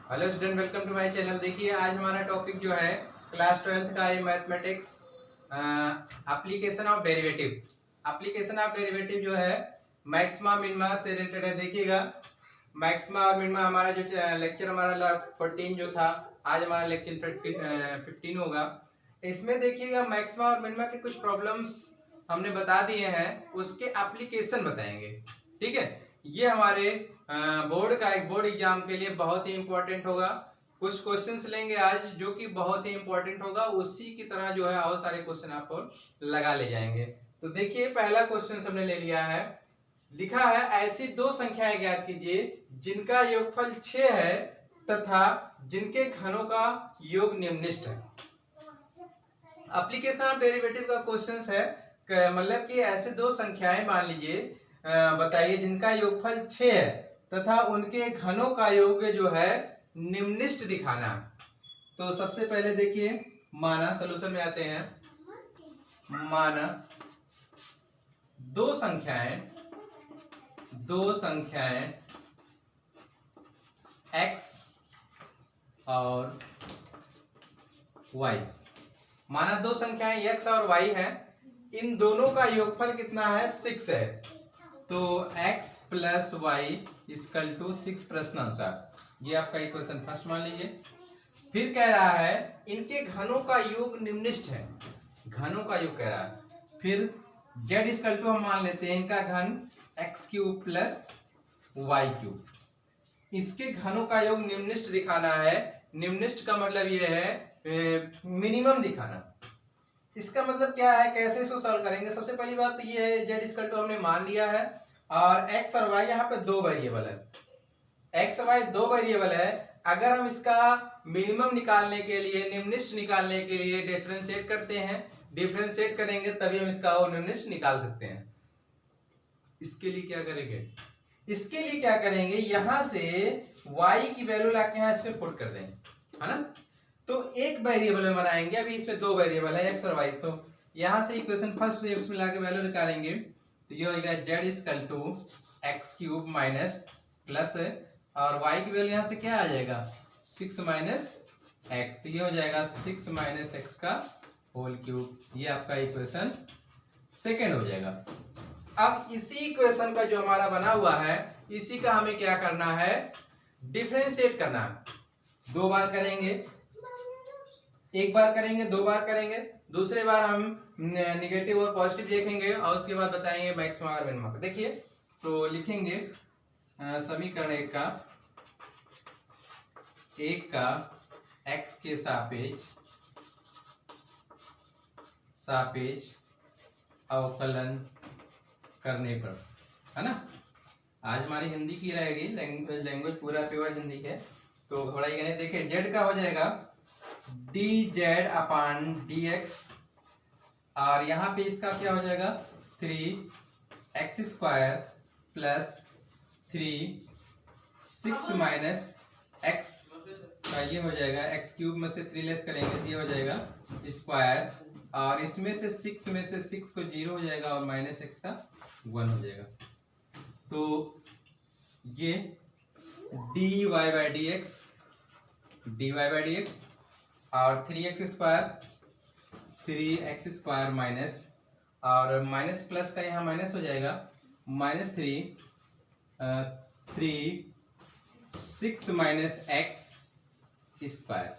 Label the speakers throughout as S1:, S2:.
S1: Hello student, welcome to my channel. देखिए आज हमारा टॉपिक जो है क्लास 12th का ये mathematics application of derivative. Application of derivative जो है मैक्सिमा मिनिमा से रिलेटेड है। देखिएगा मैक्सिमा और मिनिमा हमारा जो लेक्चर हमारा 14 जो था, आज हमारा लेक्चर 15 होगा। इसमें देखिएगा मैक्सिमा और मिनिमा के कुछ प्रॉब्लम्स हमने बता दिए हैं, उसके एप्लीकेशन बताएंगे। ठीक है, ये हमारे बोर्ड एग्जाम के लिए बहुत ही इंपॉर्टेंट होगा। कुछ क्वेश्चंस लेंगे आज जो कि बहुत ही इंपॉर्टेंट होगा, उसी की तरह जो है और सारे क्वेश्चन आपको लगा ले जाएंगे। तो देखिए पहला क्वेश्चन हमने ले लिया है, लिखा है ऐसी दो संख्याएं ज्ञात कीजिए जिनका योगफल 6 है तथा जिनके घनों का योग निम्नलिखित है। एप्लीकेशन ऑफ डेरिवेटिव का क्वेश्चन है, मतलब कि ऐसे दो संख्याएं मान लीजिए, बताइए जिनका योगफल 6 है तथा उनके घनों का योग जो है निम्नलिखित दिखाना। तो सबसे पहले देखिए माना, सॉल्यूशन में आते हैं। माना दो संख्याएं x और y। माना दो संख्याएं x और y है, इन दोनों का योगफल कितना है? 6 है। तो x plus Y equal to 6 प्रश्न अनुसार, ये आपका इक्वेशन फर्स्ट मान लीजिए। फिर कह रहा है इनके घनों का योग निम्नलिखित है, घनों का योग कह रहा है। फिर z इक्वल टू हम मान लेते हैं इनका घन x cube plus Y cube. इसके घनों का योग निम्नलिखित दिखाना है। निम्नलिखित का मतलब ये है मिनिमम दिखाना। इसका मतलब क्या है, कैसे इसको सॉल्व करेंगे? सबसे पहली बात तो ये है z इक्वल टू हमने मान लिया है और x और y यहाँ पे दो वेरिएबल है। x और y दो वेरिएबल है। अगर हम इसका मिनिमम निकालने के लिए, निम्नलिखित निकालने के लिए डिफरेंशिएट करते हैं, डिफरेंशिएट करेंगे तभी हम इसका निम्नलिखित निकाल सकते हैं। इसके लिए क्या करेंगे? इसके लिए क्या करेंगे, यहां से y की वैल्यू लाके यहां इसमें पुट कर देंगे, है ना। तो एक वेरिएबल में बनाएंगे, अभी इसमें दो वेरिएबल है x और y। तो यहां से इक्वेशन फर्स्ट इसमें लाके वैल्यू निकालेंगे तो ये हो जाएगा z equal to X cube minus plus, और y की वैल्यू यहां से क्या आ जाएगा? 6 माइनस एक्स। तो ये हो जाएगा 6 माइनस एक्स का होल क्यूब। ये आपका इक्वेशन सेकेंड हो जाएगा। अब इसी इक्वेशन का जो हमारा बना हुआ है, इसी का हमें क्या करना है? डिफरेंशिएट करना। दो बार करेंगे, एक बार करेंगे, दो बार करेंगे, दूसरे बार हम नेगेटिव और पॉजिटिव देखेंगे और उसके बाद बताएंगे मैक्सिमा और मिनिमा। देखिए तो लिखेंगे समीकरण एक का x के सापेक्ष अवकलन करने पर, है ना। आज हमारी हिंदी की रहेगी, लैंग्वेज पूरा प्योर हिंदी है तो थोड़ा ही गणित। देखिए z का हो जाएगा dz अपान dx, और यहाँ पे इसका क्या हो जाएगा? 3x square plus 6 minus x का ये हो जाएगा, x क्यूब में से 3 लेस करेंगे तो ये हो जाएगा स्क्वायर, और इसमें से 6 में से 6 को 0 हो जाएगा और माइनस x का 1 हो जाएगा। तो ये dy बाई dx और 3x स्क्वायर माइनस, और माइनस प्लस का यहाँ माइनस हो जाएगा, माइनस 6 माइनस एक्स स्क्वायर।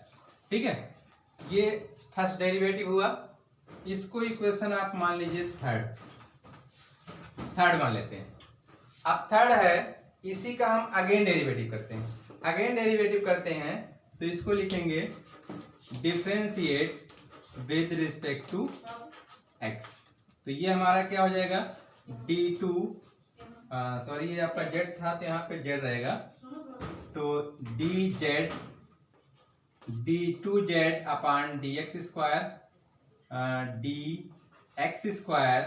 S1: ठीक है, ये फर्स्ट डेरिवेटिव हुआ। इसको इक्वेशन आप मान लीजिए थर्ड मान लेते हैं। अब थर्ड है, इसी का हम अगेन डेरिवेटिव करते हैं। तो इसको लिखेंगे differentiate with respect to x। तो ये हमारा क्या हो जाएगा? d2, सॉरी ये आपका z था तो यहाँ पे z रहेगा, तो d2z upon dx square dx square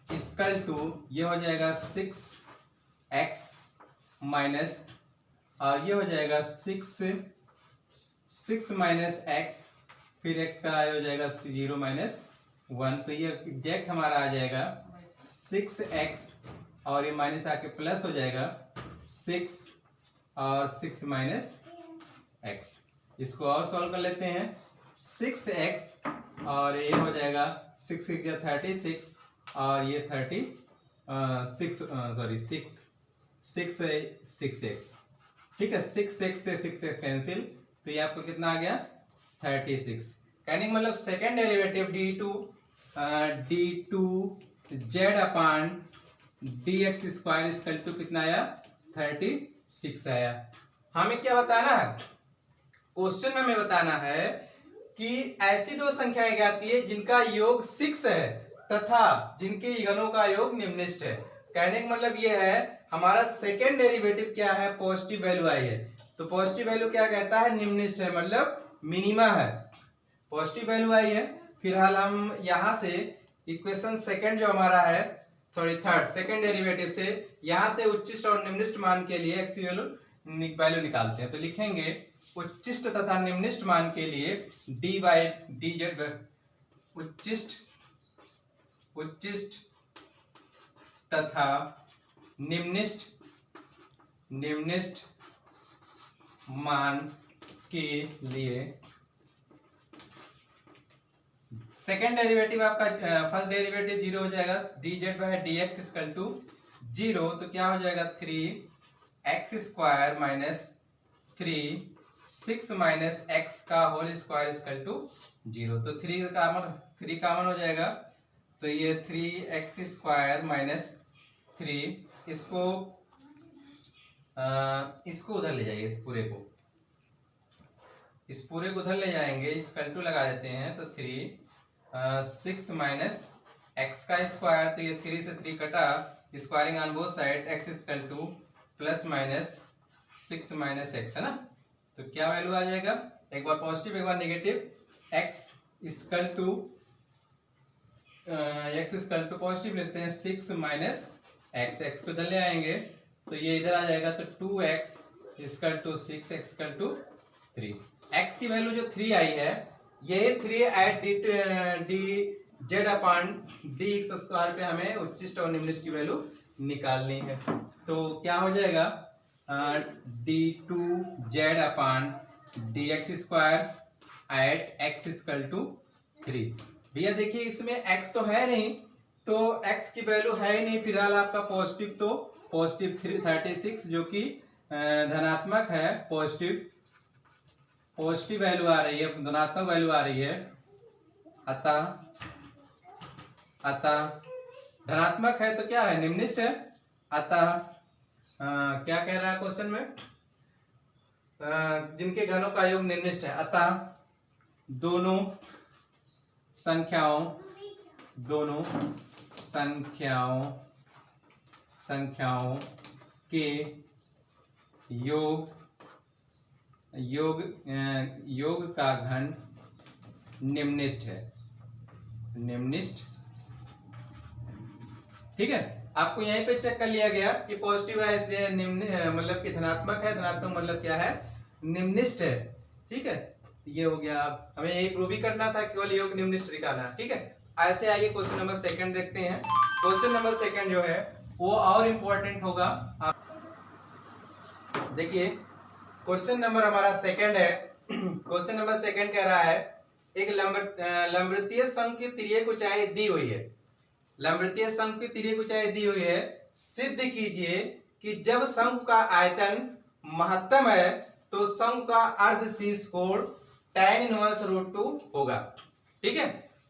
S1: equal to ये हो जाएगा 6x माइनस, और ये हो जाएगा 6 माइनस एक्स, फिर x का हो जाएगा 0 माइनस 1। तो ये एग्जैक्ट हमारा आ जाएगा 6x, और ये माइनस आके प्लस हो जाएगा 6 और 6 माइनस एक्स। इसको और सॉल्व कर लेते हैं। 6x और ये हो जाएगा 6 6 36 और ये 6x। ठीक है, 6x से 6x कैंसिल, तो ये आपको कितना आ गया 36। कहने का मतलब second derivative d2z upon dx square equal to कितना आया 36 आया। हमें क्या बताना है, क्वेश्चन में हमें बताना है कि ऐसी दो संख्याएं ज्ञात है जिनका योग 6 है तथा जिनके घनों का योग निम्नलिखित है। कहने का मतलब ये है हमारा सेकेंड डेरिवेटिव क्या है, पॉजिटिव वैल्यू आई है। तो पॉजिटिव वैल्यू क्या कहता है, निम्नलिखित है, मतलब मिनिमा है। पॉजिटिव वैल्यू आई है। फिलहाल हम यहां से इक्वेशन सेकेंड जो हमारा है, थर्ड सेकेंड डेरिवेटिव से यहां से उच्चिष्ट और निम्नलिखित मान के लिए एक्स वैल्यू निकालते हैं। तो लिखेंगे उच्चिष्ट तथा निम्नलिखित मान के लिए डी बाई डी जेड, उच्चिष्ट तथा निम्नलिखित मान के लिए सेकेंड डेरिवेटिव आपका फर्स्ट डेरिवेटिव 0 हो जाएगा, d z by d x equal to 0। तो क्या हो जाएगा 3x square minus 6 minus x का होल स्क्वायर इक्वल टू 0। तो 3 कॉमन हो जाएगा, तो ये 3x स्क्वायर माइनस 3, इसको उधर ले जाइए, इस पूरे को उधर ले जाएंगे, इक्वल टू लगा देते हैं। तो 6 माइनस एक्स का स्क्वायर, तो ये 3 से 3 कटा, squaring on both side, x equal two plus minus 6 minus x, है ना। तो क्या वैल्यू आ जाएगा, एक बार पॉजिटिव एक बार negative, x equal to positive लेते हैं 6 माइनस एक्स, एक्स पे ले आएंगे तो ये इधर आ जाएगा, तो 2x equal to 6 x equal to 3। x की वैल्यू जो 3 आई है, ये 3 at d z upon d x square पे हमें उच्चिष्ट और निम्नलिखित की वैल्यू निकालनी है। तो क्या हो जाएगा d2z upon d x square at x equal to 3। भैया देखिए इसमें x तो है नहीं, तो x की वैल्यू है ही नहीं फिलहाल आपका पॉजिटिव, तो पॉजिटिव 36 जो कि धनात्मक है, पॉजिटिव वैल्यू आ रही है, धनात्मक वैल्यू आ रही है, अतः धनात्मक है तो क्या है, निम्नलिखित है। अतः क्या कह रहा है क्वेश्चन में, जिनके घनों का योग निम्नलिखित है, अतः दोनों संख्याओं के योग का घन निम्नलिखित है, ठीक है। आपको यहीं पे चेक कर लिया गया कि पॉजिटिव है इसलिए निम्न मतलब कि धनात्मक है, धनात्मक मतलब क्या है, निम्नलिखित है, ठीक है। ये हो गया। अब हमें यही प्रूव ही करना था, केवल योग निम्नलिखित निकालना, ठीक है। ऐसे आइए क्वेश्चन नंबर सेकंड देखते हैं। क्वेश्चन नंबर सेकंड जो है वो और इम्पोर्टेंट होगा। आप देखिए क्वेश्चन नंबर हमारा सेकंड है। क्वेश्चन नंबर सेकंड कह रहा है एक लंबवृत्तीय शंकु की तिर्यक ऊंचाई दी हुई है, लंबवृत्तीय शंकु की तिर्यक ऊंचाई दी हुई है, सिद्ध कीजिए कि जब शंकु का आयतन महत्तम है तो शंकु का अर्धशीर्ष कोण tan इनवर्स √2 होगा, ठीक है।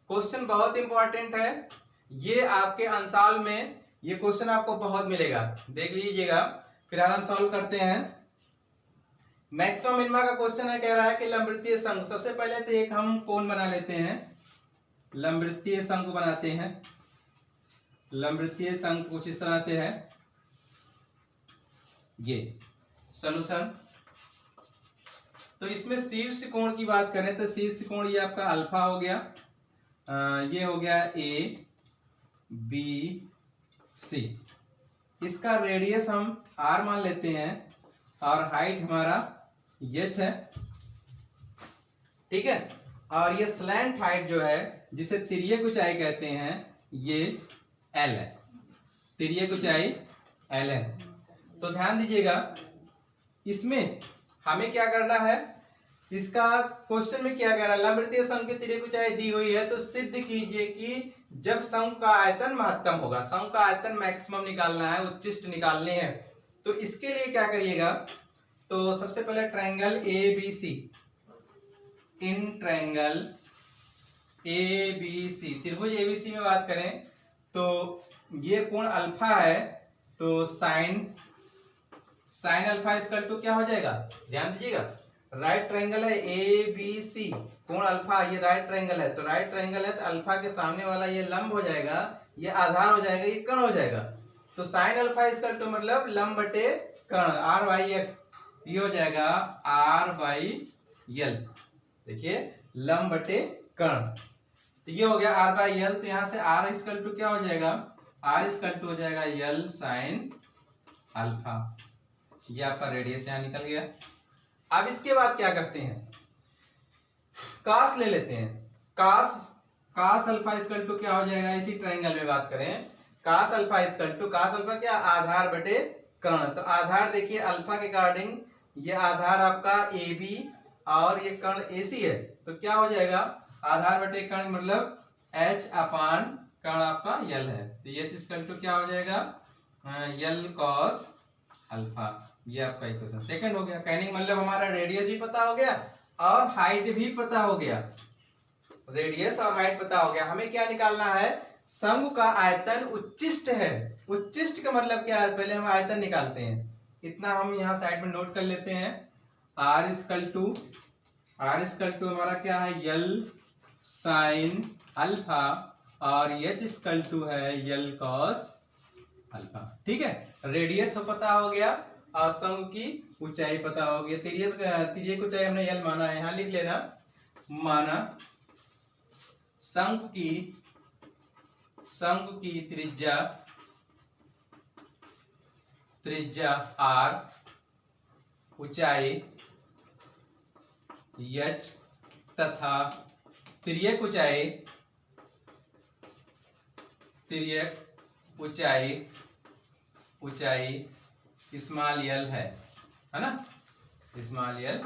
S1: क्वेश्चन बहुत इंपॉर्टेंट है, ये आपके अंशाल में ये क्वेश्चन आपको बहुत मिलेगा, देख लीजिएगा। फिलहाल हम सॉल्व करते हैं। मैक्सिमम मिनिमा का क्वेश्चन है, कह रहा है कि लंबवृत्तीय शंकु, सबसे पहले तो एक हम कोण बना लेते हैं, लंबवृत्तीय शंकु बनाते हैं। लंबवृत्तीय शंकु कुछ इस तरह से है, ये सॉल्यूशन। तो इसमें शीर्ष कोण की बात करें तो शीर्ष कोण ये आपका अल्फा हो गया, ये हो गया ए बी सी, इसका रेडियस हम r मान लेते हैं और हाइट हमारा h है, ठीक है। और ये स्लैंट हाइट जो है जिसे तिर्यक ऊंचाई कहते हैं ये l है, तिर्यक ऊंचाई l है। तो ध्यान दीजिएगा इसमें हमें क्या करना है, इसका क्वेश्चन में क्या कह रहा है, लंबवृत्तीय शंकु की तिर्यक ऊंचाई दी हुई है तो सिद्ध कीजिए कि जब शंकु का आयतन महत्तम होगा, शंकु का आयतन मैक्सिमम निकालना है, उच्चिष्ट निकालने हैं। तो इसके लिए क्या करिएगा, तो सबसे पहले triangle A B C, in triangle A B C, त्रिभुज एबीसी में बात करें तो ये कोण अल्फा है, तो साइन अल्फा इक्वल टू क्या हो जाएगा, ध्यान दीजिएगा, राइट ट्रायंगल है ए बी सी, कोण अल्फा, ये राइट ट्रायंगल है, तो राइट ट्रायंगल है तो अल्फा के सामने वाला ये लंब हो जाएगा, ये आधार हो जाएगा, ये कर्ण हो जाएगा। तो साइन अल्फा इक्वल टू मतलब लंब बटे कर्ण, आर बाई एफ, ये हो जाएगा आर बाई एल। देखिए लंब बटे कर्ण, तो ये हो गया आर बाई एल। तो यहां से आर इक्वल टू क्या हो जाएगा, आर इक्वल टू हो जाएगा एल साइन अल्फा, ये आपका रेडियस यहां निकल गया। अब इसके बाद क्या करते हैं, कास ले लेते हैं, कास अल्फा इक्वल टू क्या हो जाएगा, इसी ट्रायंगल में बात करें, cos alpha equal to, cos alpha क्या, आधार बटे कर्ण। तो आधार देखिए अल्फा के अकॉर्डिंग, ये आधार आपका ए बी और ये कर्ण ए सी है, तो क्या हो जाएगा, आधार बटे कर्ण मतलब एच अपान कर्ण आपका यल है, तो एच इक्वल टू क्या हो जाएगा, यल कॉस अल्फा। ये आपका इक्वेशन सेकंड हो गया। कहने का मतलब हमारा रेडियस भी पता हो गया और हाइट भी पता हो गया, रेडियस और हाइट पता हो गया। हमें क्या निकालना है, शंकु का आयतन उच्चिष्ट है। उच्चिष्ट का मतलब क्या है, पहले हम आयतन निकालते हैं, इतना हम यहाँ साइड में नोट कर लेते हैं। आर इक्वल टू हमारा क्या है, यल साइन अल्फा और एच इक्वल टू है यल कॉस अल्फा। ठीक है, रेडियस पता हो गया और शंकु की ऊंचाई पता हो गई, तिर्यक ऊंचाई हमने यल माना है, यहां लिख लेना, माना शंकु की त्रिज्या आर, ऊंचाई एच तथा तिर्यक ऊंचाई स्मॉल यल है ना, स्मॉल यल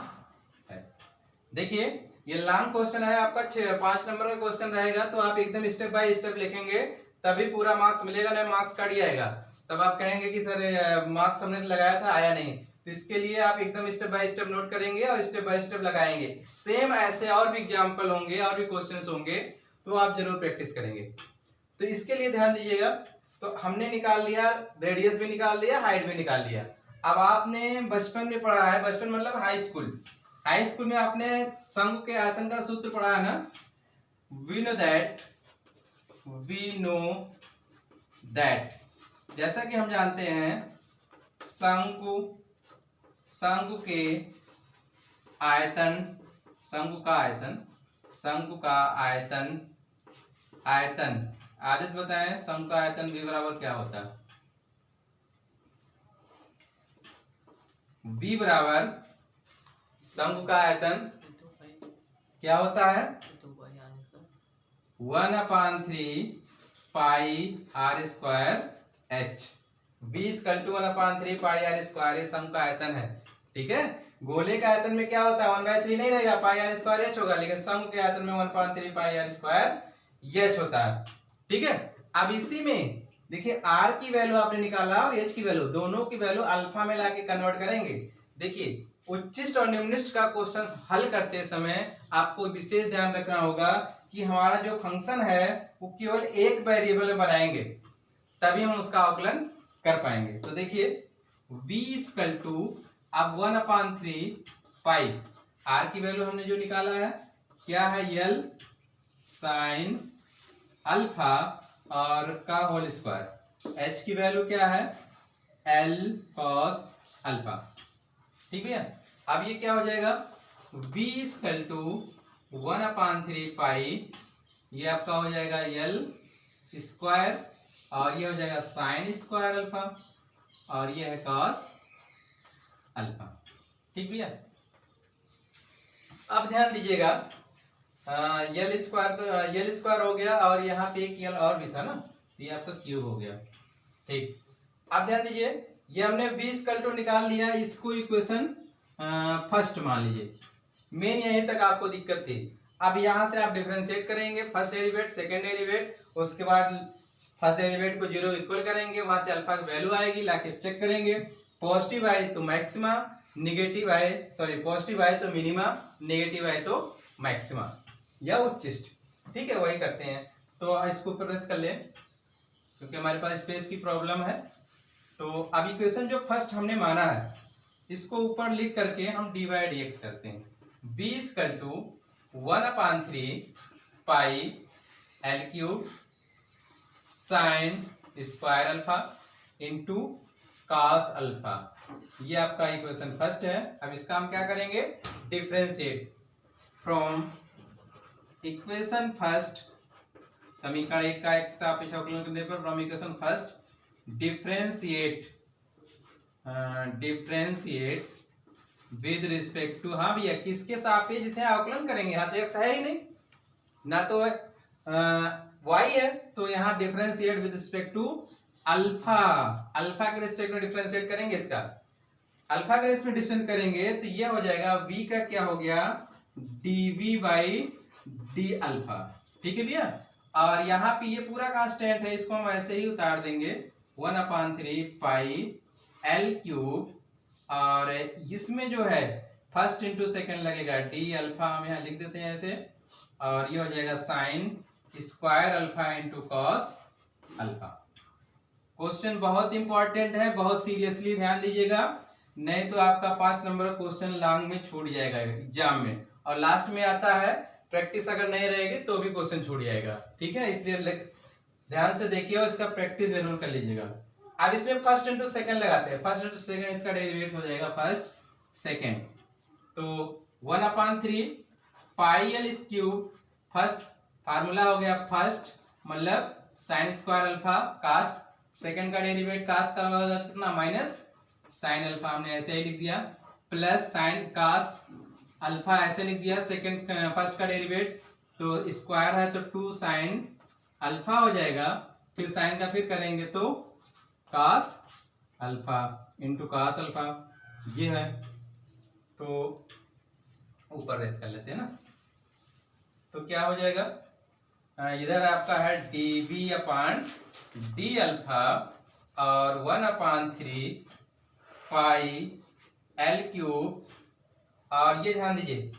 S1: है। देखिए ये लॉन्ग क्वेश्चन है आपका, 5 नंबर का क्वेश्चन रहेगा, तो आप एकदम स्टेप बाय स्टेप लिखेंगे तभी पूरा मार्क्स मिलेगा, नहीं मार्क्स कट जाएगा, तब आप कहेंगे कि सर मार्क्स हमने लगाया था आया नहीं। तो इसके लिए आप एकदम स्टेप बाय स्टेप नोट करेंगे और स्टेप बाय स्टेप लगाएंगे। सेम ऐसे और भी एग्जाम्पल होंगे और भी क्वेश्चन होंगे, तो आप जरूर प्रैक्टिस करेंगे। तो इसके लिए ध्यान दीजिएगा, तो हमने निकाल लिया, रेडियस भी निकाल लिया, हाइट भी निकाल लिया। अब आपने बचपन में पढ़ा है, बचपन मतलब हाई स्कूल में आपने शंकु के आयतन का सूत्र पढ़ा है ना, वी नो दैट, जैसा कि हम जानते हैं शंकु के आयतन, शंकु का आयतन आदित बताएं, शंकु का आयतन v बराबर क्या होता है, v बराबर शंकु का आयतन क्या होता है, 1/3 pi r square h, v equal to 1/3 pi r square, ये शंकु का आयतन है। ठीक है, गोले के आयतन में क्या होता है, 1/3 नहीं रहेगा, पाई आर स्क्वायर एच होगा, लेकिन शंकु के आयतन में 1/3 पाई आर स्क्वायर एच होता है। ठीक है, अब इसी में देखिए आर की वैल्यू आपने निकाला और एच की वैल्यू, दोनों की वैल्यू अल्फा में लाके कन्वर्ट करेंगे। देखिए उच्चिष्ट और निम्निष्ट का क्वेश्चन हल करते समय आपको विशेष ध्यान रखना होगा कि हमारा जो फंक्शन है वो केवल एक वेरिएबल में बनाएंगे, तभी हम उसका आकलन कर पाएंगे। तो देखिए v इक्वल टू, अब 1/3 पाई, r की वैल्यू हमने जो निकाला है क्या है, यल साइन अल्फा और का होल स्क्वायर, h की वैल्यू क्या है, l कॉस अल्फा। ठीक है, अब ये क्या हो जाएगा, v इक्वल टू 1/3 पाई, ये आपका हो जाएगा यल स्क्वायर और ये हो जाएगा साइन स्क्वायर अल्फा और ये है कॉस अल्फा। ठीक भैया, अब ध्यान दीजिएगा, यल स्क्वायर हो गया और यहाँ पे एक यल और भी था ना, ये आपका क्यूब हो गया। ठीक, अब ध्यान दीजिए, ये हमने v इक्वल टू निकाल लिया, इसको इक्वेशन फर्स्ट मान लीजिए, मेन यहीं तक आपको दिक्कत थी। अब यहाँ से आप डिफरेंशिएट करेंगे, फर्स्ट डेरिवेट सेकंड डेरिवेट, उसके बाद फर्स्ट डेरिवेट को जीरो इक्वल करेंगे, वहां से अल्फा की वैल्यू आएगी, लाके चेक करेंगे, पॉजिटिव आए तो मैक्सिमा, निगेटिव आए सॉरी पॉजिटिव आए तो मिनिमा, नेगेटिव आए तो मैक्सिमा या उच्चिष्ट। ठीक है, वही करते हैं। तो इसको प्रेस कर लें क्योंकि हमारे पास स्पेस की प्रॉब्लम है। तो अब इक्वेशन जो फर्स्ट हमने माना है इसको ऊपर लिख करके हम डी बाई डी एक्स करते हैं। b equal to 1/3 pi l cube sine square alpha into cos alpha. ये आपका इक्वेशन फर्स्ट है। अब इसका हम क्या करेंगे, डिफरेंशिएट फ्रॉम इक्वेशन फर्स्ट, समीकरण एक का एक से सापेक्ष अवकलन करने पर from equation first differentiate with respect to, हाँ भैया किसके सापेक्ष इसे अवकलन करेंगे, यहाँ तो एक्स है ही नहीं ना, तो वाई है, तो यहाँ differentiate with respect to alpha, alpha के रिस्पेक्ट में डिफरेंशिएट करेंगे, इसका अल्फा के रिस्पेक्ट में डिफरेंशिएट करेंगे तो ये हो जाएगा v का क्या हो गया dv बाई डी अल्फा। ठीक है भैया, और यहाँ पे ये पूरा कांस्टेंट है, इसको हम ऐसे ही उतार देंगे 1/3 पाई एल क्यूब, और इसमें जो है फर्स्ट इंटू सेकेंड लगेगा डी अल्फा, हम यहाँ लिख देते हैं ऐसे, और ये हो जाएगा sign square alpha into cos alpha. Question बहुत इंपॉर्टेंट है, बहुत सीरियसली ध्यान दीजिएगा, नहीं तो आपका 5 नंबर क्वेश्चन लॉन्ग में छूट जाएगा एग्जाम में, और लास्ट में आता है प्रैक्टिस अगर नहीं रहेगी तो भी क्वेश्चन छूट जाएगा। ठीक है, इसलिए ध्यान से देखिए और इसका प्रैक्टिस जरूर कर लीजिएगा। अब इसमें फर्स्ट इंटू सेकंड लगाते हैं, फर्स्ट इंटू सेकंड इसका डेरिवेट हो जाएगा फर्स्ट सेकंड, तो 1/3 पाई एल इस क्यूब, फर्स्ट फार्मूला हो गया फर्स्ट मतलब साइन स्क्वायर अल्फा कास, सेकंड का डेरिवेट कास का होगा कितना माइनस साइन अल्फा, हमने ऐसे ही लिख दिया, प्लस साइन कास अल्फा ऐसे लिख दिया, सेकंड फर्स्ट का डेरिवेट तो स्क्वायर है तो 2 साइन अल्फा हो जाएगा, फिर साइन का फिर करेंगे तो cos alpha into cos alpha, ये है। तो ऊपर रेस्ट कर लेते हैं ना, तो क्या हो जाएगा, इधर आपका है dv अपान डी अल्फा और 1/3 पाई एल क्यूब, और ये ध्यान दीजिए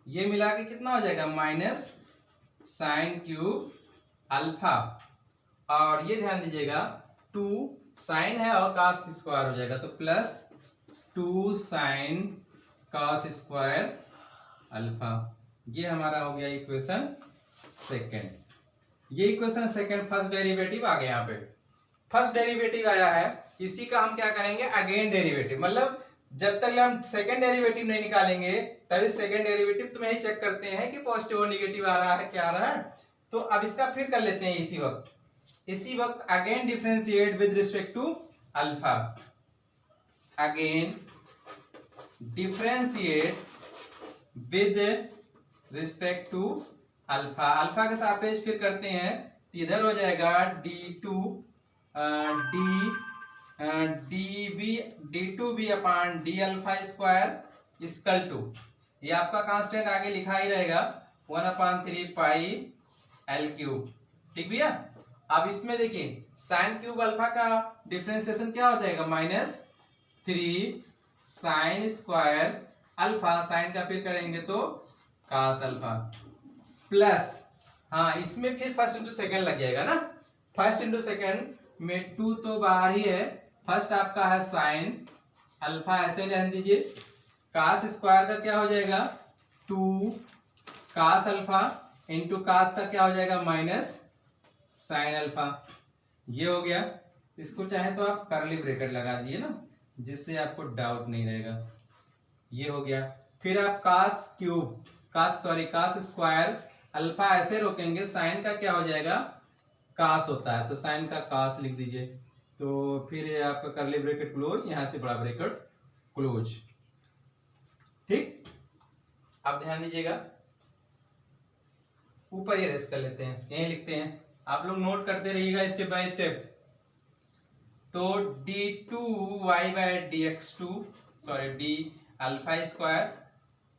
S1: ये मिला के कितना हो जाएगा माइनस साइन क्यूब अल्फा, और ये ध्यान दीजिएगा 2 साइन है और कास स्क्वायर हो जाएगा तो plus 2 sine cos square alpha. ये हमारा हो गया इक्वेशन सेकंड। ये इक्वेशन सेकंड, फर्स्ट डेरिवेटिव आ गया, यहाँ पे फर्स्ट डेरिवेटिव आया है, इसी का हम क्या करेंगे अगेन डेरिवेटिव, मतलब जब तक हम सेकंड डेरिवेटिव नहीं निकालेंगे तभी सेकंड डेरिवेटिव तो यही चेक करते हैं कि पॉजिटिव और निगेटिव आ रहा है क्या आ रहा है। तो अब इसका फिर कर लेते हैं इसी वक्त again differentiate with respect to alpha, again differentiate with respect to alpha, alpha के सापेक्ष फिर करते हैं तो इधर हो जाएगा d2b upon d alpha square equal to, ये आपका कांस्टेंट आगे लिखा ही रहेगा 1/3 पाई एल क्यूब। ठीक भैया, अब इसमें देखिए साइन क्यूब अल्फा का डिफरेंशिएशन क्या हो जाएगा -3 साइन स्क्वायर अल्फा, साइन का फिर करेंगे तो कास अल्फा, प्लस हाँ इसमें फिर फर्स्ट इंटू सेकंड लग जाएगा ना, फर्स्ट इंटू सेकंड में 2 तो बाहर ही है, फर्स्ट आपका है साइन अल्फा ऐसे रहने दीजिए, कास स्क्वायर का क्या हो जाएगा 2 कास अल्फा इंटू कास का क्या हो जाएगा माइनस साइन अल्फा, ये हो गया। इसको चाहे तो आप कर्ली ब्रैकेट लगा दिए ना, जिससे आपको डाउट नहीं रहेगा, ये हो गया। फिर आप कास स्क्वायर अल्फा ऐसे रोकेंगे, साइन का क्या हो जाएगा कास होता है तो साइन का कास लिख दीजिए, तो फिर आपका कर्ली ब्रैकेट क्लोज, यहां से बड़ा ब्रैकेट क्लोज। ठीक, अब ध्यान दीजिएगा ऊपर ये रेस्ट कर लेते हैं, यही लिखते हैं, आप लोग नोट करते रहिएगा स्टेप बाय स्टेप। तो d2y by dx2 sorry D alpha square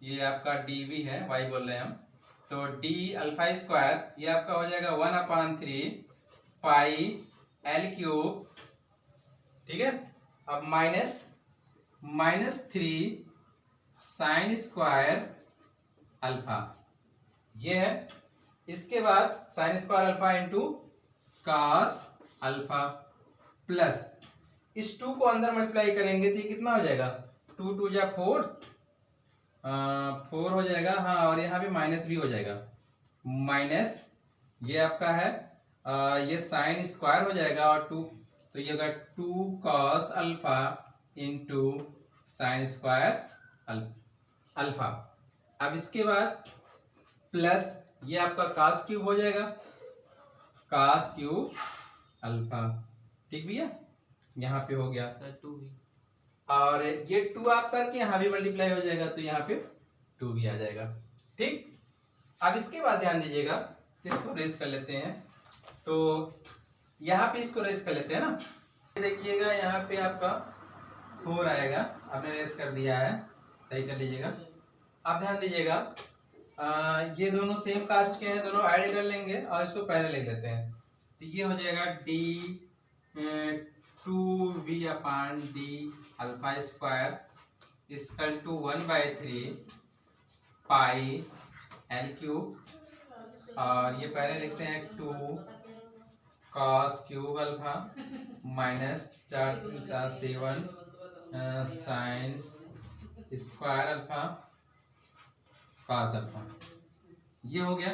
S1: ये आपका डी वी है, वाई बोल रहे हैं हम, तो डी अल्फा स्क्वायर ये आपका हो जाएगा 1/3 पाई एल क्यूब, ठीक है। अब -3 साइन स्क्वायर अल्फा ये है। इसके बाद sign square alpha into cos alpha plus इस 2 को अंदर मल्टीप्लाई करेंगे तो ये कितना हो जाएगा, 2 2 जा 4, 4 हो जाएगा, हाँ, और यहाँ पे माइनस भी हो जाएगा, माइनस ये आपका है ये साइन स्क्वायर हो जाएगा और 2, तो ये होगा 2 cos alpha into sine square alpha. अब इसके बाद प्लस ये आपका कॉस क्यूब हो जाएगा, कॉस क्यूब अल्फा, ठीक भैया, यहाँ पे हो गया 2 भी, और ये 2 आप करके यहाँ भी मल्टीप्लाई हो जाएगा तो यहाँ पे 2 भी आ जाएगा, ठीक। अब इसके बाद ध्यान दीजिएगा, इसको रेस कर लेते हैं, तो यहाँ पे इसको रेस कर लेते हैं ना, देखिएगा यहाँ पे आपका 4 आएगा, आपने रेस कर दिया है, सही कर लीजिएगा। अब ध्यान दीजिएगा ये दोनों सेम कास्ट के हैं, दोनों ऐड कर लेंगे और इसको पहले लिख लेते हैं, तो ये हो जाएगा d 2v/d alpha square equal to 1/3 pi l cube, और ये पहले लिखते हैं 2 cos cube alpha minus 4 3 7 7 sine square alpha cos alpha, ये हो गया।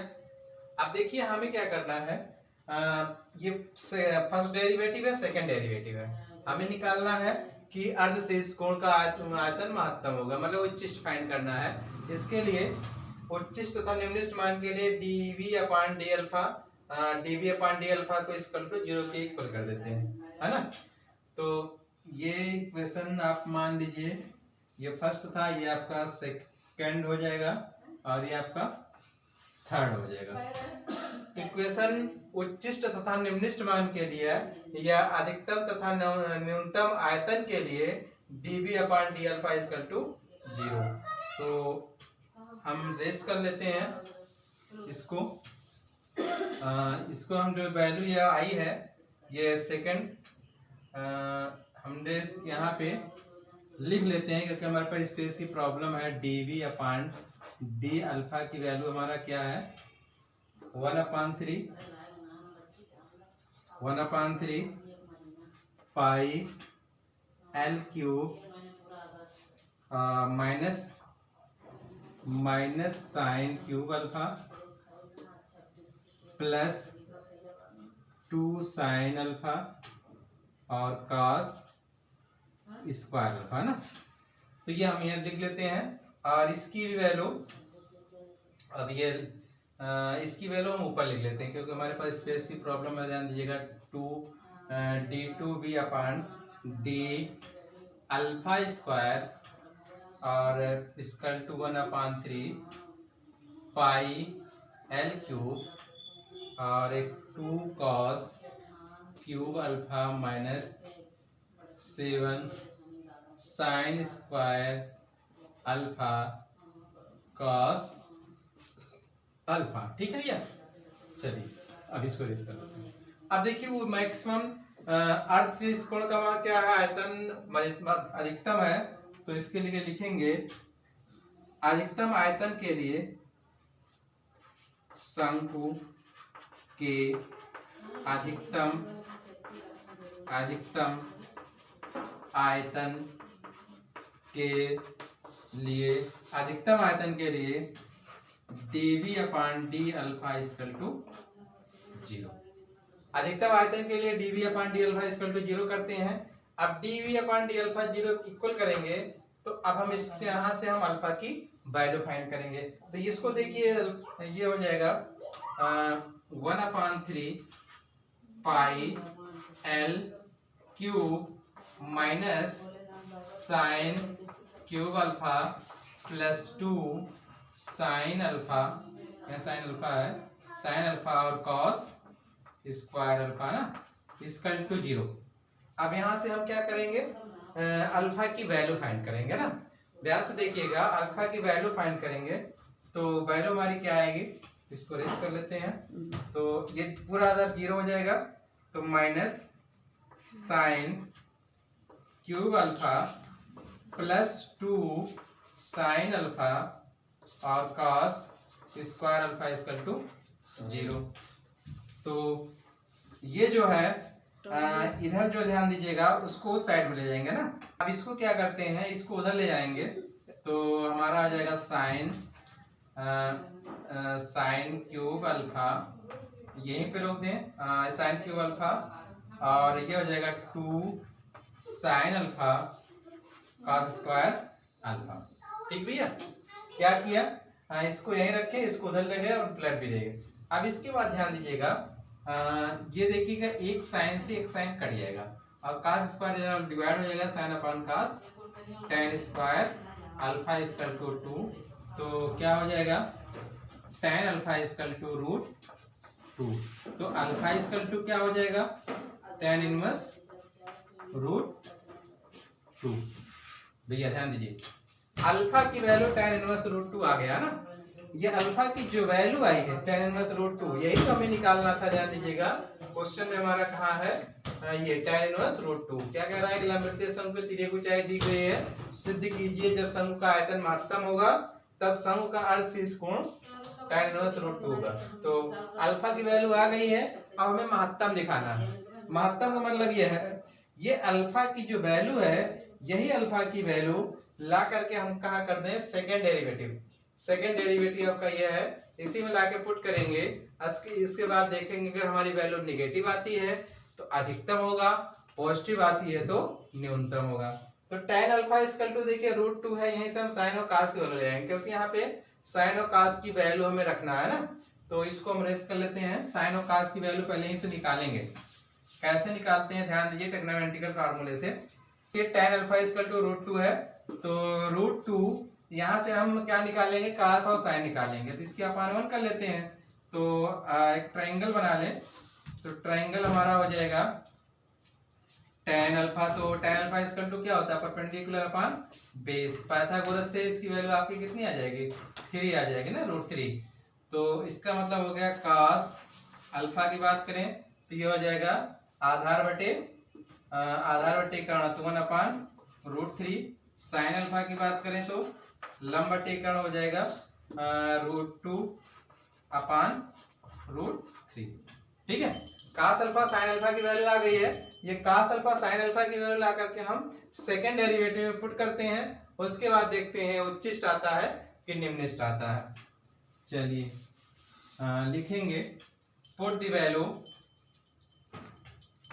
S1: अब देखिए हमें क्या करना है, ये फर्स्ट डेरिवेटिव है, सेकंड डेरिवेटिव है, हमें निकालना है कि अर्धशेष कोण का आयतन महत्तम होगा, मतलब उच्चिष्ट फाइंड करना है। इसके लिए उच्चिष्ट तथा निम्निष्ट मान के लिए dv/d अल्फा dv/d अल्फा को इक्वल टू 0 के इक्वल कर देते हैं, है ना। तो ये इक्वेशन आप मान लीजिए, ये फर्स्ट था, ये आपका सेकंड हो जाएगा और ये आपका थर्ड हो जाएगा। इक्वेशन उच्चिष्ट तथा निम्निष्ट मान के लिए या अधिकतम तथा न्यूनतम आयतन के लिए dv/d अल्फा इक्वल टू 0। तो हम रेस कर लेते हैं इसको, इसको हम जो वैल्यू ये आई है ये सेकंड, हम रेस यहाँ पे लिख लेते हैं क्योंकि हमारे पास स्पेस की प्रॉब्लम है। dv/d अल्फा की वैल्यू हमारा क्या है, 1/3 pi l cube minus sine cube alpha plus 2 sine alpha और कॉस स्क्वायर अल्फा ना। तो ये हम यहाँ लिख लेते हैं और इसकी भी वैल्यू, अब ये इसकी वैल्यू हम ऊपर लिख लेते हैं क्योंकि हमारे पास स्पेस की प्रॉब्लम है। ध्यान दीजिएगा 2d2v/d अल्फा स्क्वायर और equal to 1/3 pi l cube और एक 2 cos cube alpha minus 7 sine square alpha cos alpha, ठीक है भैया। चलिए अब इसको रेस कर लेते हैं। अब देखिए वो मैक्सिमम अर्थ से इस कोण का मान क्या है, आयतन अधिकतम है, तो इसके लिए लिखेंगे अधिकतम आयतन के लिए शंकु के अधिकतम आयतन के लिए dv/d अल्फा इक्वल टू 0। अधिकतम आयतन के लिए dv/d अल्फा इक्वल टू 0 करते हैं। अब dv/d अल्फा 0 इक्वल करेंगे तो अब हम इससे यहाँ से हम अल्फा की वैल्यू फाइंड करेंगे। तो इसको देखिए ये हो जाएगा 1/3 pi l cube minus sine cube alpha plus 2 sine alpha, यहाँ साइन अल्फा है, साइन अल्फा और कॉस स्क्वायर अल्फा ना इक्वल टू 0। अब यहाँ से हम क्या करेंगे, अल्फा की वैल्यू फाइंड करेंगे ना। ध्यान से देखिएगा, अल्फा की वैल्यू फाइंड करेंगे तो वैल्यू हमारी क्या आएगी, इसको रेस कर लेते हैं। तो ये पूरा अगर 0 हो जाएगा तो minus sine cube alpha plus 2 sine alpha और cos square alpha equal to 0। तो ये जो है इधर जो ध्यान दीजिएगा उसको उस साइड में ले जाएंगे ना। अब इसको क्या करते हैं, इसको उधर ले जाएंगे तो हमारा आ जाएगा साइन क्यूब अल्फा, यहीं पे रोक दें, साइन क्यूब अल्फा और ये हो जाएगा 2 sine alpha cos square alpha. ठीक भैया, क्या किया, इसको यहीं रखे, इसको उधर ले गए और प्लस भी दे गए। अब इसके बाद ध्यान दीजिएगा, ये देखिएगा एक साइन से एक साइन कट जाएगा और कॉस स्क्वायर डिवाइड हो जाएगा sine upon cos, tan square alpha equal to 2। तो क्या हो जाएगा, tan अल्फा इक्वल टू √2। तो अल्फा इक्वल टू क्या हो जाएगा, tan इनवर्स √2। भैया ध्यान दीजिए, अल्फा की वैल्यू tan इनवर्स √2 आ गया ना। ये अल्फा की जो वैल्यू आई है tan इनवर्स √2, यही तो हमें निकालना था। ध्यान दीजिएगा, क्वेश्चन में हमारा कहाँ है, ये tan इनवर्स √2। क्या कह रहा है, लंबवृत्तीय शंकु पे तिर्यक ऊंचाई दी गई है, सिद्ध कीजिए जब शंकु का आयतन महत्तम होगा तब शंकु का अर्धशीर्ष कोण tan इनवर्स √2 होगा। तो अल्फा की वैल्यू आ गई है, अब हमें महत्तम दिखाना है। महत्तम का मतलब ये है, ये अल्फा की जो वैल्यू है, यही अल्फा की वैल्यू ला करके हम कहाँ कर दें, सेकेंड डेरिवेटिव। सेकेंड डेरिवेटिव आपका ये है, इसी में लाके पुट करेंगे। इसके बाद देखेंगे अगर हमारी वैल्यू निगेटिव आती है तो अधिकतम होगा, पॉजिटिव आती है तो न्यूनतम होगा। तो tan अल्फा इक्वल टू देखिए √2 है, यहीं से हम साइन और कास की वैल्यू ले आएंगे क्योंकि यहाँ पे साइन और कास की वैल्यू हमें रखना है ना। तो इसको हम रेस कर लेते हैं, साइन और कास की वैल्यू पहले ही से निकालेंगे। कैसे निकालते हैं, ध्यान दीजिए टेक्नोमेट्रिकल फार्मूले से। ये tan अल्फा इक्वल टू √2 है, तो √2 यहाँ से हम क्या निकालेंगे, कास और साइन निकालेंगे। तो इसके अपान 1 कर लेते हैं। तो एक ट्रायंगल बना लें, तो ट्रायंगल हमारा हो जाएगा tan अल्फा। तो tan अल्फा इक्वल टू क्या होता है, परपेंडिकुलर अपॉन बेस। पाइथागोरस से इसकी वैल्यू आपकी कितनी आ जाएगी, 3 आ जाएगी ना, √3। तो इसका मतलब हो गया cos अल्फा की बात करें तो ये हो जाएगा आधार बटे कर्ण, तो 1/√3। साइन अल्फा की बात करें तो लंब बटे कर्ण हो जाएगा √2/√3। ठीक है, cos अल्फा साइन अल्फा की वैल्यू आ गई है। ये cos अल्फा साइन अल्फा की वैल्यू ला करके हम सेकेंड डेरिवेटिव में पुट करते हैं। उसके बाद देखते हैं उच्चिष्ट आता है कि निम्निष्ट आता है। चलिए लिखेंगे पुट द वैल्यू,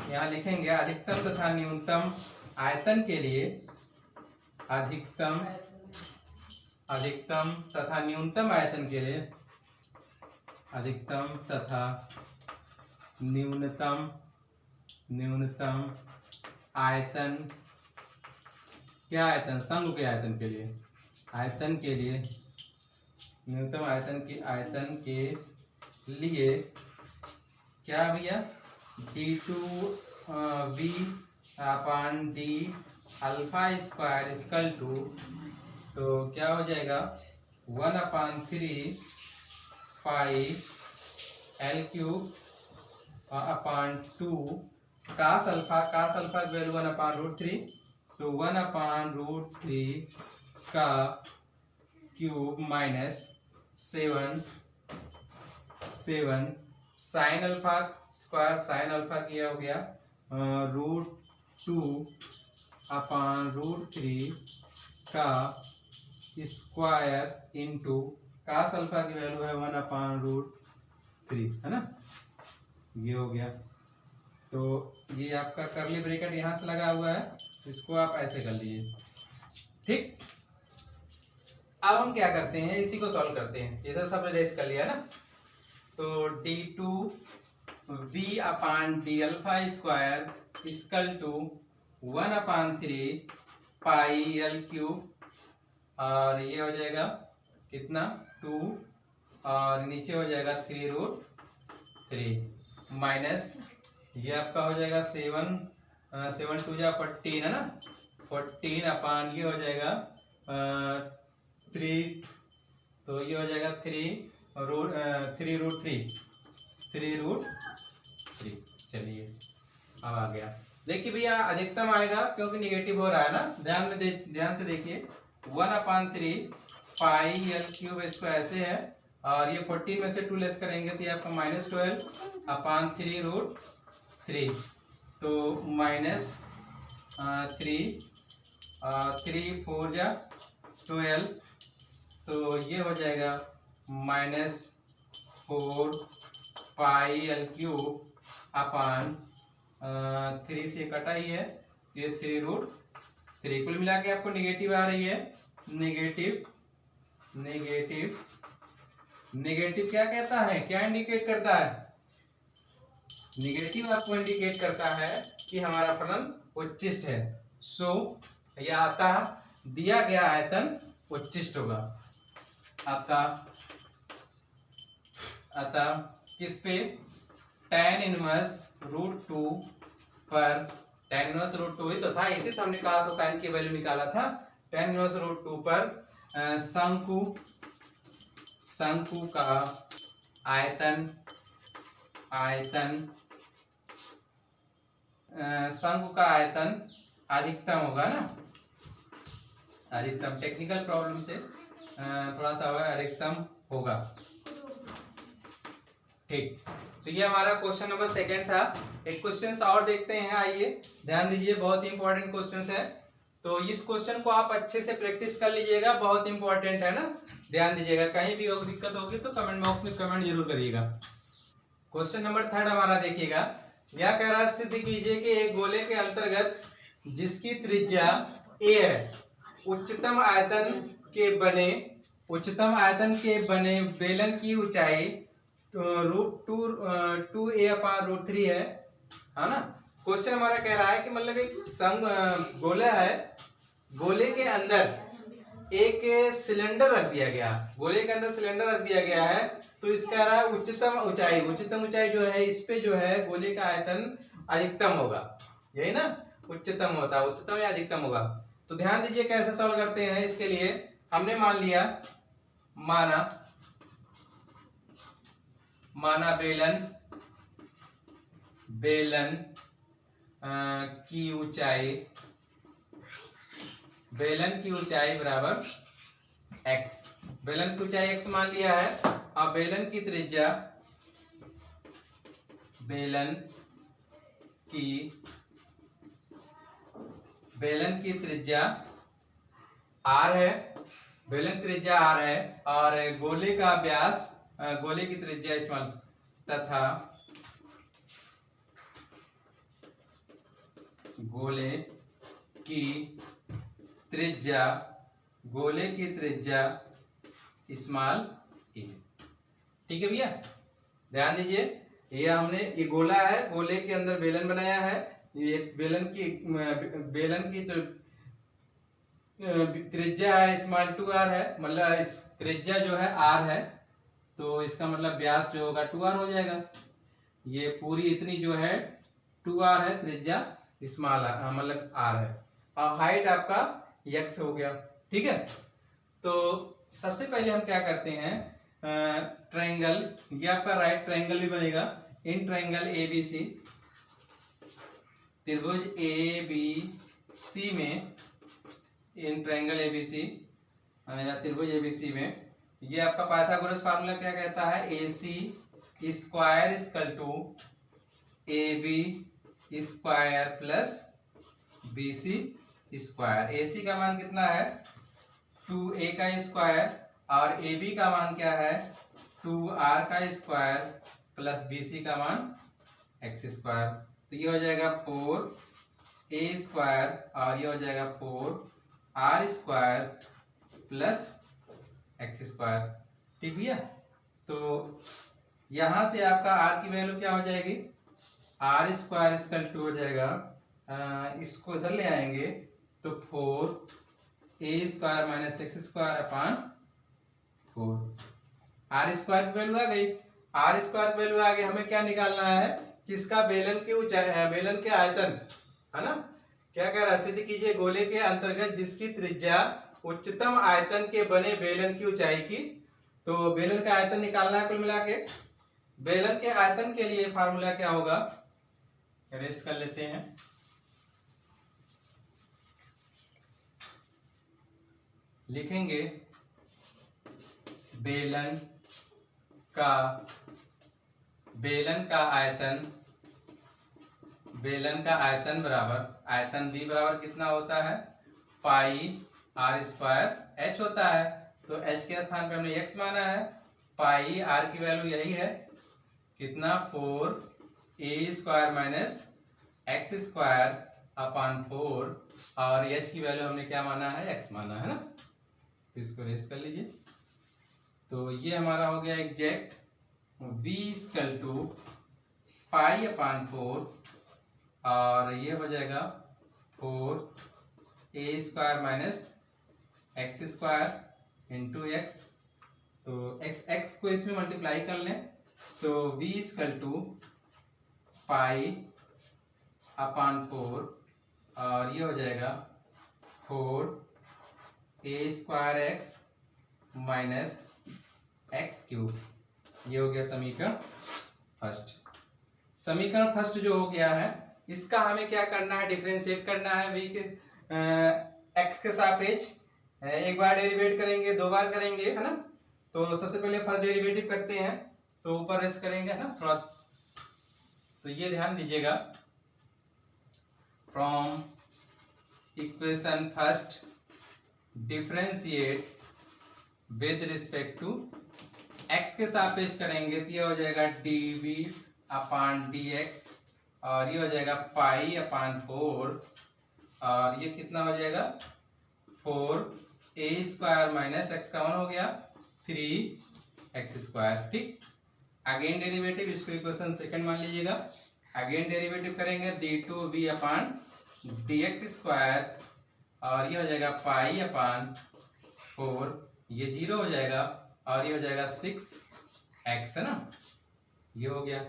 S1: यहाँ लिखेंगे अधिकतम तथा न्यूनतम आयतन के लिए, अधिकतम तथा न्यूनतम आयतन के लिए, अधिकतम तथा न्यूनतम आयतन, क्या आयतन, शंकु के आयतन के लिए, न्यूनतम आयतन के लिए क्या भैया, d2v/d alpha square equal to, तो क्या हो जाएगा 1/3 पाई L3/2 cos अल्फा की वैल्यू 1/√3, तो 1/√3 का cube minus 7 sine alpha square, sine alpha किया हो गया √2/√3 का स्क्वायर इंटू cos अल्फा की वैल्यू है 1/√3, है ना, ये हो गया। तो ये आपका कर्ली ब्रैकेट यहाँ से लगा हुआ है, इसको आप ऐसे कर लीजिए। ठीक, अब हम क्या करते हैं, इसी को सॉल्व करते हैं। इधर सब रेस कर लिया ना, तो d2v/d alpha square equal to 1/3 pi L3, और ये हो जाएगा कितना 2, और नीचे हो जाएगा 3√3 माइनस ये आपका हो जाएगा 7 2 14 है ना, 14 अपान ये हो जाएगा 3, तो ये हो जाएगा 3√3। चलिए अब आ गया। देखिए भैया अधिकतम आएगा क्योंकि निगेटिव हो रहा है ना, ध्यान से देखिए 1/3 पाई एल क्यूब इसको ऐसे है, और ये 14 में से 2 लेस करेंगे तो ये आपका -12/3√3, तो -3 4 जा 12, तो ये हो जाएगा -4 पाई एल क्यूब अपान 3 से कटा ही है, ये 3√3। कुल मिला के आपको निगेटिव आ रही है। नेगेटिव क्या कहता है, क्या इंडिकेट करता है? निगेटिव आपको इंडिकेट करता है कि हमारा फलन उच्चिष्ट है। सो यह अतः दिया गया आयतन उच्चिष्ट होगा। अतः किस पे? tan इनवर्स √2 पर, tan इनवर्स √2 ही तो था, इसी से हमने cos और sin की वैल्यू निकाला था। tan इनवर्स √2 पर शंकु का आयतन अधिकतम होगा ना, अधिकतम, टेक्निकल प्रॉब्लम से थोड़ा सा अधिकतम होगा। ठीक, तो ये हमारा क्वेश्चन नंबर 2 था। एक क्वेश्चन और देखते हैं, आइए ध्यान दीजिए, बहुत ही इंपॉर्टेंट क्वेश्चन है। तो इस क्वेश्चन को आप अच्छे से प्रैक्टिस कर लीजिएगा, बहुत इंपॉर्टेंट है ना, ध्यान दीजिएगा। कहीं भी दिक्कत होगी तो कमेंट बॉक्स में कमेंट जरूर करिएगा। क्वेश्चन नंबर 3 हमारा देखिएगा, यह कह रहा है सिद्ध कीजिए कि एक गोले के अंतर्गत जिसकी त्रिज्या a है, उच्चतम आयतन के बने बेलन की ऊंचाई √2a/√3 है ना। क्वेश्चन हमारा कह रहा है कि मतलब एक गोला है, गोले के अंदर एक सिलेंडर रख दिया गया, है, तो इसका रहा उच्चतम ऊंचाई जो है, इस पे जो है गोले का आयतन अधिकतम होगा, यही ना, उच्चतम या अधिकतम होगा। तो ध्यान दीजिए कैसे सॉल्व करते हैं। इसके लिए हमने माना बेलन की ऊंचाई बराबर x, बेलन की ऊंचाई x मान लिया है। अब बेलन की त्रिज्या r है, और गोले का व्यास, गोले की त्रिज्या स्मॉल, तथा गोले की त्रिज्या स्मॉल e। ठीक है भैया, ध्यान दीजिए, ये गोला है, गोले के अंदर बेलन बनाया है, ये बेलन की त्रिज्या है स्मॉल 2r है, मतलब इस त्रिज्या जो है r है, तो इसका मतलब व्यास जो होगा 2r हो जाएगा। ये पूरी इतनी जो है 2r है, त्रिज्या स्मॉल मतलब r है, और हाइट आपका x हो गया। ठीक है, तो सबसे पहले हम क्या करते हैं, ट्रायंगल, ये आपका राइट ट्रायंगल भी बनेगा। इन ट्रायंगल ABC, त्रिभुज ABC में, इन ट्रायंगल ABC या त्रिभुज ABC में, ये आपका पाइथागोरस फार्मूला क्या कहता है, AC square equal to AB square plus BC square. AC का मान कितना है, 2a का स्क्वायर, और AB का मान क्या है, 2r का स्क्वायर प्लस BC का मान x स्क्वायर। तो ये हो जाएगा 4a स्क्वायर, और ये हो जाएगा 4r square plus x square. ठीक भैया, तो यहां से आपका r की वैल्यू क्या हो जाएगी, r स्क्वायर इक्वल टू हो जाएगा, इसको इधर ले आएंगे तो 4a square minus x square upon 4। r square की वैल्यू आ गई, हमें क्या निकालना है, किसका, बेलन की ऊंचाई, बेलन के आयतन, है ना। क्या कह रहा है, सिद्ध कीजिए गोले के अंतर्गत जिसकी त्रिज्या उच्चतम आयतन के बने बेलन की ऊंचाई की। तो बेलन का आयतन निकालना है कुल मिला के। बेलन के आयतन के लिए फार्मूला क्या होगा, रेस कर लेते हैं। लिखेंगे बेलन का आयतन बराबर, आयतन B बराबर कितना होता है, पाई आर स्क्वायर एच होता है। तो h के स्थान पे हमने x माना है, पाई r की वैल्यू यही है कितना, 4a square minus x square upon 4, और h की वैल्यू हमने क्या माना है, x माना है ना। इसको रेस कर लीजिए। तो ये हमारा हो गया exact v equal to pi upon 4, और ये हो जाएगा 4a square minus x square into x. तो x को इसमें मल्टीप्लाई कर लें, तो v equal to pi upon 4, और ये हो जाएगा 4a square x minus x cube. ये हो गया समीकरण फर्स्ट। समीकरण फर्स्ट जो हो गया है, इसका हमें क्या करना है, डिफरेंशिएट करना है v के x के सापेक्ष। एक बार डेरिवेट करेंगे, दो बार करेंगे, है ना। तो सबसे पहले फर्स्ट डेरिवेटिव करते हैं, तो ऊपर रेस करेंगे, है ना थोड़ा। तो ये ध्यान दीजिएगा, from equation first differentiate with respect to x के सापेक्ष करेंगे, तो ये हो जाएगा dv अपॉन dx, और ये हो जाएगा पाई अपॉन 4, और ये कितना हो जाएगा 4a स्क्वायर माइनस एक्स का 1 हो गया 3x स्क्वायर। ठीक, अगेन डेरिवेटिव, इसको इक्वेशन सेकंड मान लीजिएगा। अगेन डेरिवेटिव करेंगे d2v अपॉन dx स्क्वायर, और ये हो जाएगा पाई अपॉन 4, ये 0 हो जाएगा, और ये हो जाएगा 6x, है ना। ये हो गया।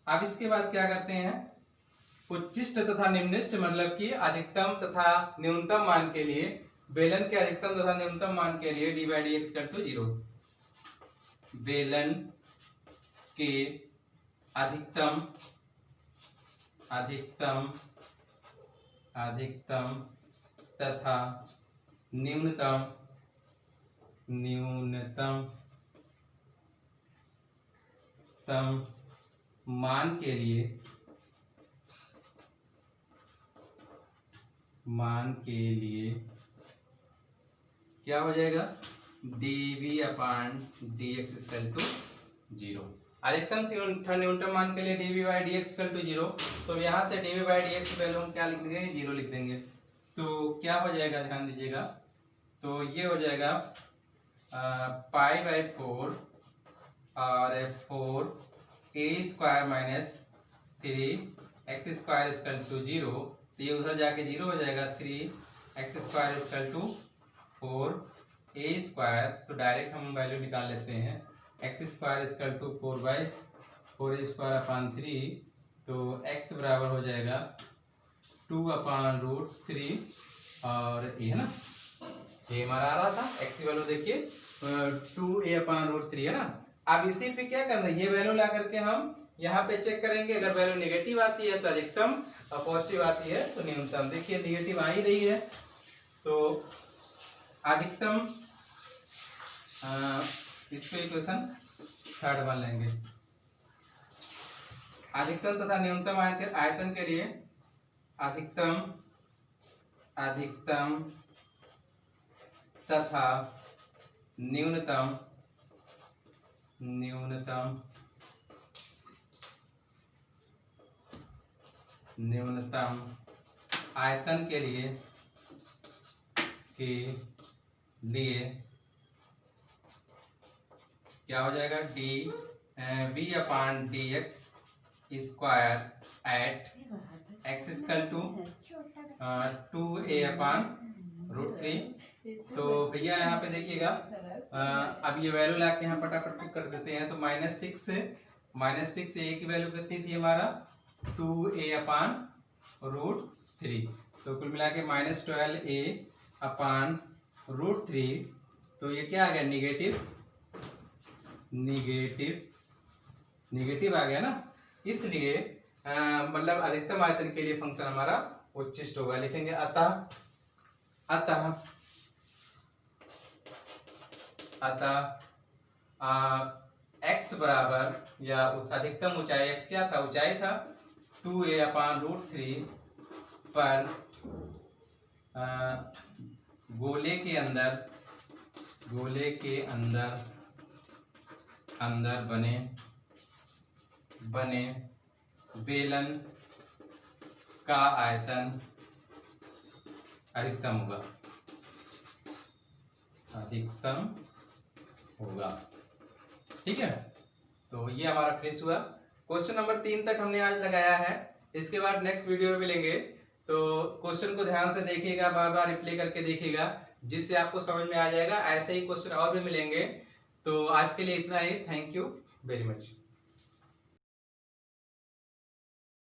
S1: अब इसके बाद क्या करते हैं, उच्चिष्ट तथा निम्निष्ट मतलब कि अधिकतम तथा न्यूनतम मान के लिए, बेलन के अधिकतम तथा न्यूनतम मान के लिए d by d x equal to 0। बेलन के अधिकतम तथा न्यूनतम मान के लिए क्या हो जाएगा, dv upon dx equal to 0। अधिकतम तथा न्यूनतम मान के लिए dv by dx equal to 0। तो यहाँ से dv बाई dx की वैल्यू हम क्या लिख देंगे, 0 लिख देंगे। तो क्या हो जाएगा, ध्यान दीजिएगा, तो ये हो जाएगा पाई बाई 4 और 4a square minus 3x square equal to 0। तो ये उधर जाके 0 हो जाएगा, 3x square equal to 4a square. तो डायरेक्ट हम वैल्यू निकाल लेते हैं, x square equal to 4/4a square upon 3। तो x बराबर हो जाएगा 2 अपॉन रूट 3, और ये है ना, ये हमारा आ रहा था x की वैल्यू देखिए 2a अपॉन रूट 3, है ना। अब इसी पे क्या करना है, ये वैल्यू ला करके हम यहाँ पे चेक करेंगे। अगर वैल्यू नेगेटिव आती है तो अधिकतम, और पॉजिटिव आती है तो न्यूनतम। देखिए नेगेटिव आ ही रही है, तो अधिकतम, इसको इक्वेशन थर्ड मान लेंगे। अधिकतम तथा न्यूनतम आयतन के लिए अधिकतम तथा न्यूनतम आयतन के लिए क्या हो जाएगा, v upon dx square at x equal to 2a upon root 3। तो भैया यहाँ पे देखिएगा, अब ये वैल्यू ला के यहाँ फटाफट पुट कर देते हैं। तो -6 a की वैल्यू कितनी थी हमारा, 2a अपॉन रूट 3। तो कुल मिला के -12a अपॉन √3, तो ये क्या आ गया, निगेटिव आ गया ना। इसलिए मतलब अधिकतम आयतन के लिए फंक्शन हमारा उच्चिष्ट होगा। लिखेंगे अतः x बराबर या अधिकतम ऊंचाई x क्या था, ऊंचाई था 2a/√3 पर गोले के अंदर बने बेलन का आयतन अधिकतम होगा। ठीक है, तो ये हमारा फिनिश हुआ। क्वेश्चन नंबर 3 तक हमने आज लगाया है। इसके बाद नेक्स्ट वीडियो में मिलेंगे, तो क्वेश्चन को ध्यान से देखिएगा, बार बार रिप्ले करके देखिएगा, जिससे आपको समझ में आ जाएगा। ऐसे ही क्वेश्चन और भी मिलेंगे। तो आज के लिए इतना ही। Thank you very much.